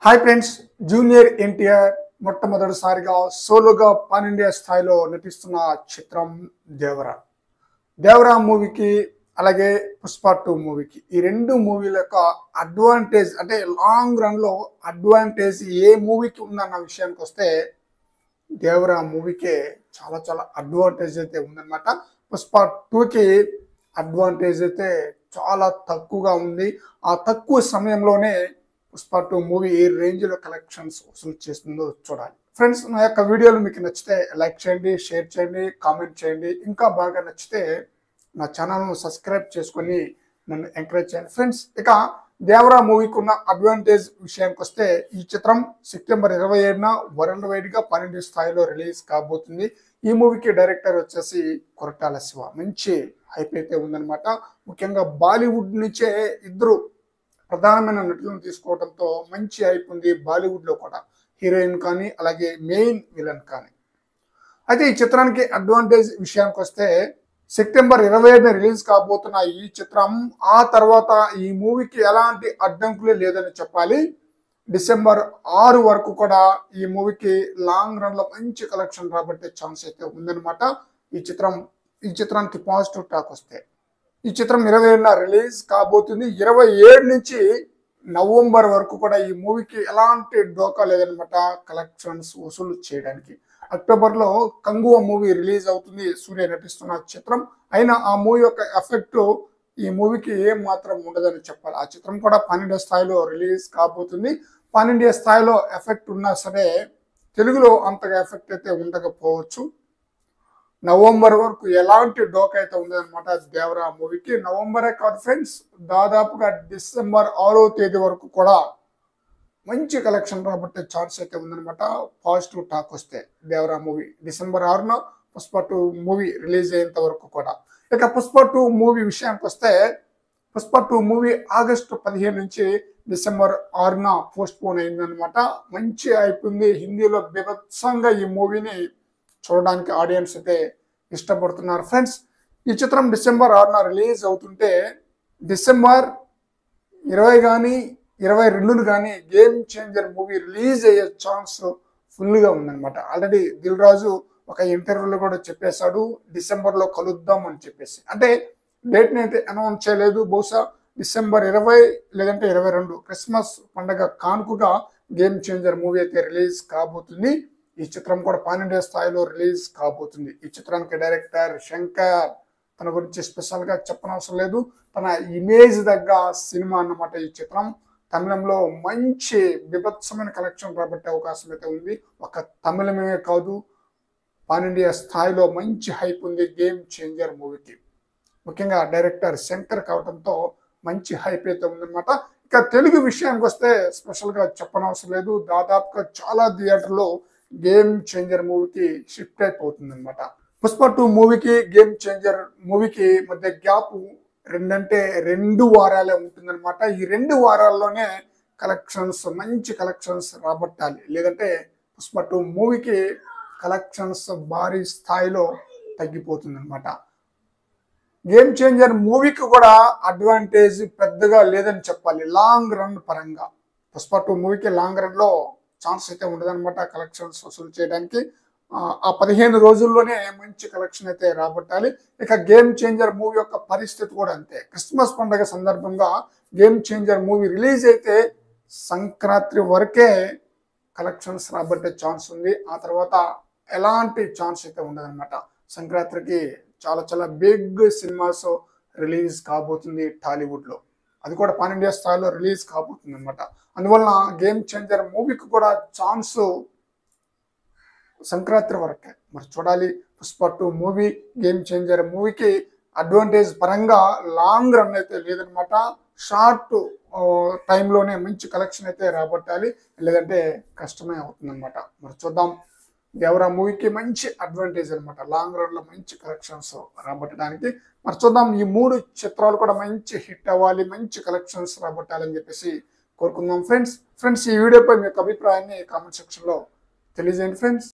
Hi friends, junior NTR మొట్టమొదటిసారిగా సోలోగా pan India స్థాయిలో నటిస్తున్న చిత్రం దేవరా. దేవరా మూవీకి అలాగే పుష్ప 2 మూవీకి ఈ రెండు మూవీల యొక్క అడ్వాంటేజ్ అంటే లాంగ్ రన్ లో అడ్వాంటేజ్ ఏ మూవీకి ఉందన్న విషయానికి వస్తే దేవరా మూవీకే చాలా చాలా అడ్వాంటేజ్ అయితే ఉందన్నమాట. పుష్ప 2కి అడ్వాంటేజ్ అయితే చాలా తక్కువగా ఉంది. ఆ తక్కువ సమయంలోనే పుష్ప 2 మూవీ ఏ రేంజ్ లో కలెక్షన్స్ వసూలు చేస్తుందో చూడాలి. ఫ్రెండ్స్, నా యొక్క వీడియోలు మీకు నచ్చితే లైక్ చేయండి, షేర్ చేయండి, కామెంట్ చేయండి. ఇంకా బాగా నచ్చితే నా ఛానల్ను సబ్స్క్రైబ్ చేసుకొని నన్ను ఎంకరేజ్ చేయండి. ఫ్రెండ్స్, ఇక దేవరా మూవీకి ఉన్న అడ్వాంటేజ్ విషయానికి వస్తే ఈ చిత్రం సెప్టెంబర్ 27న వరల్డ్ వైడ్ గా 12 స్థాయిలో రిలీజ్ కాబోతుంది. ఈ మూవీకి డైరెక్టర్ వచ్చేసి కొరటాల శివ. మంచి హైప్ అయితే ఉందన్నమాట. ముఖ్యంగా బాలీవుడ్ నుంచే ఇద్దరు ప్రధానమైన నటులను తీసుకోవడంతో మంచి హైప్ ఉంది బాలీవుడ్ లో కూడా, హీరోయిన్ కానీ అలాగే మెయిన్ విలన్ కానీ. అయితే ఈ చిత్రానికి అడ్వాంటేజ్ విషయానికి వస్తే సెప్టెంబర్ 27న రిలీజ్ కాబోతున్న ఈ చిత్రం ఆ తర్వాత ఈ మూవీకి ఎలాంటి అడ్డంకులే లేదని చెప్పాలి. డిసెంబర్ 6 వరకు కూడా ఈ మూవీకి లాంగ్ రన్ లో మంచి కలెక్షన్ రాబట్టే ఛాన్స్ అయితే ఉందన్నమాట. ఈ చిత్రానికి పాజిటివ్ టాక్ వస్తే ఈ చిత్రం 27న రిలీజ్ కాబోతుంది. 27 నుంచి నవంబర్ వరకు కూడా ఈ మూవీకి ఎలాంటి డోకా లేదనమాట కలెక్షన్స్ వసూలు చేయడానికి. అక్టోబర్లో కంగువ మూవీ రిలీజ్ అవుతుంది, సూర్య నటిస్తున్న చిత్రం. అయినా ఆ మూవీ యొక్క ఎఫెక్ట్ ఈ మూవీకి ఏం మాత్రం ఉండదని చెప్పాలి. ఆ చిత్రం కూడా పాన్ ఇండియా స్థాయిలో రిలీజ్ కాబోతుంది. పాన్ ఇండియా స్థాయిలో ఎఫెక్ట్ ఉన్నా సరే తెలుగులో అంతగా ఎఫెక్ట్ అయితే ఉండకపోవచ్చు. నవంబర్ వరకు ఎలాంటి డోకా అయితే ఉందన్నమాట దేవరా మూవీకి. నవంబరే కాదు ఫ్రెండ్స్, దాదాపుగా డిసెంబర్ 6వ తేదీ వరకు కూడా మంచి కలెక్షన్ రాబట్టే ఛాన్స్ అయితే ఉందన్నమాట. పాజిటివ్ టాక్ వస్తే దేవరా మూవీ డిసెంబర్ 6న పుష్ప 2 మూవీ రిలీజ్ అయ్యేంత వరకు కూడా. ఇక పుష్ప 2 మూవీ విషయానికి వస్తే పుష్ప 2 మూవీ ఆగస్టు 15 నుంచి డిసెంబర్ 6న పోస్ట్ పోన్ అయిందనమాట. మంచి అయిపోయింది. హిందీలో బీభత్సంగా ఈ మూవీని చూడడానికి ఆడియన్స్ అయితే ఇష్టపడుతున్నారు. ఫ్రెండ్స్, ఈ చిత్రం డిసెంబర్ 6న రిలీజ్ అవుతుంటే డిసెంబర్ 20 కానీ 22 కానీ గేమ్ చేంజర్ మూవీ రిలీజ్ అయ్యే ఛాన్స్ ఫుల్గా ఉందన్నమాట. ఆల్రెడీ దిల్ రాజు ఒక ఇంటర్వ్యూలో కూడా చెప్పేశాడు, డిసెంబర్లో కలుద్దాం అని చెప్పేసి. అంటే డేట్ని అయితే అనౌన్స్ చేయలేదు. బహుశా డిసెంబర్ 20 లేదంటే 22 క్రిస్మస్ పండగ కానుకగా గేమ్ చేంజర్ మూవీ అయితే రిలీజ్ కాబోతుంది. ఈ చిత్రం కూడా పాన్ ఇండియా స్థాయిలో రిలీజ్ కాబోతుంది. ఈ చిత్రానికి డైరెక్టర్ శంకర్, తన గురించి స్పెషల్ గా చెప్పనవసరం లేదు, తన ఇమేజ్ దగ్గ సినిమా అన్నమాట ఈ చిత్రం. తమిళంలో మంచి బీభత్సమైన కలెక్షన్ రాబట్టే అవకాశం అయితే ఉంది. ఒక తమిళమే కాదు, పాన్ ఇండియా స్థాయిలో మంచి హైప్ ఉంది గేమ్ చేంజర్ మూవీకి. ముఖ్యంగా డైరెక్టర్ శంకర్ కావడంతో మంచి హైప్ అయితే ఉందన్నమాట. ఇక తెలుగు విషయానికి వస్తే స్పెషల్ గా చెప్పనవసరం లేదు, దాదాపుగా చాలా థియేటర్లో గేమ్ చేంజర్ మూవీకి షిఫ్ట్ అయిపోతుంది అనమాట. పుష్ప 2 మూవీకి గేమ్ చేంజర్ మూవీకి మధ్య గ్యాప్ 2 వారాలే ఉంటుందన్నమాట. ఈ 2 వారాల్లోనే మంచి కలెక్షన్స్ రాబట్టాలి, లేదంటే పుష్ప 2 మూవీకి కలెక్షన్స్ భారీ స్థాయిలో తగ్గిపోతుంది అనమాట. గేమ్ చేంజర్ మూవీకి కూడా అడ్వాంటేజ్ పెద్దగా లేదని చెప్పాలి లాంగ్ రన్ పరంగా. పుష్ప 2 మూవీకి లాంగ్ రన్ లో ఛాన్స్ అయితే ఉండదన్నమాట కలెక్షన్స్ వసూలు చేయడానికి. ఆ 15 రోజుల్లోనే మంచి కలెక్షన్ అయితే రాబట్టాలి. ఇక గేమ్ చేంజర్ మూవీ యొక్క పరిస్థితి కూడా అంతే. క్రిస్మస్ పండుగ సందర్భంగా గేమ్ చేంజర్ మూవీ రిలీజ్ అయితే సంక్రాంతి వరకే కలెక్షన్స్ రాబట్టే ఛాన్స్ ఉంది. ఆ తర్వాత ఎలాంటి ఛాన్స్ అయితే ఉండదన్నమాట. సంక్రాంతికి చాలా చాలా బిగ్ సినిమాస్ రిలీజ్ కాబోతుంది టాలీవుడ్ లో. అది కూడా పాన్ ఇండియా స్థాయిలో రిలీజ్ కాబోతుంది అనమాట. అందువలన గేమ్ చేంజర్ మూవీకి కూడా ఛాన్స్ సంక్రాంతి వరకే. మరి చూడాలి. పుష్ప 2 మూవీ గేమ్ చేంజర్ మూవీకి అడ్వాంటేజ్ పరంగా లాంగ్ రన్ అయితే లేదనమాట. షార్ట్ టైంలోనే మంచి కలెక్షన్ అయితే రాబట్టాలి, లేదంటే కష్టమే అవుతుంది అనమాట. మరి చూద్దాం. దేవరా మూవీకి మంచి అడ్వాంటేజ్ అనమాట లాంగ్ రన్ లో మంచి కలెక్షన్స్ రాబట్టడానికి. మరి చూద్దాం. ఈ 3 చిత్రాలు కూడా మంచి హిట్ అవ్వాలి, మంచి కలెక్షన్స్ రాబట్టాలని చెప్పేసి కోరుకుందాం. ఫ్రెండ్స్, ఈ వీడియోపై మీ యొక్క అభిప్రాయాన్ని కామెంట్ సెక్షన్ లో తెలియజేయండి ఫ్రెండ్స్.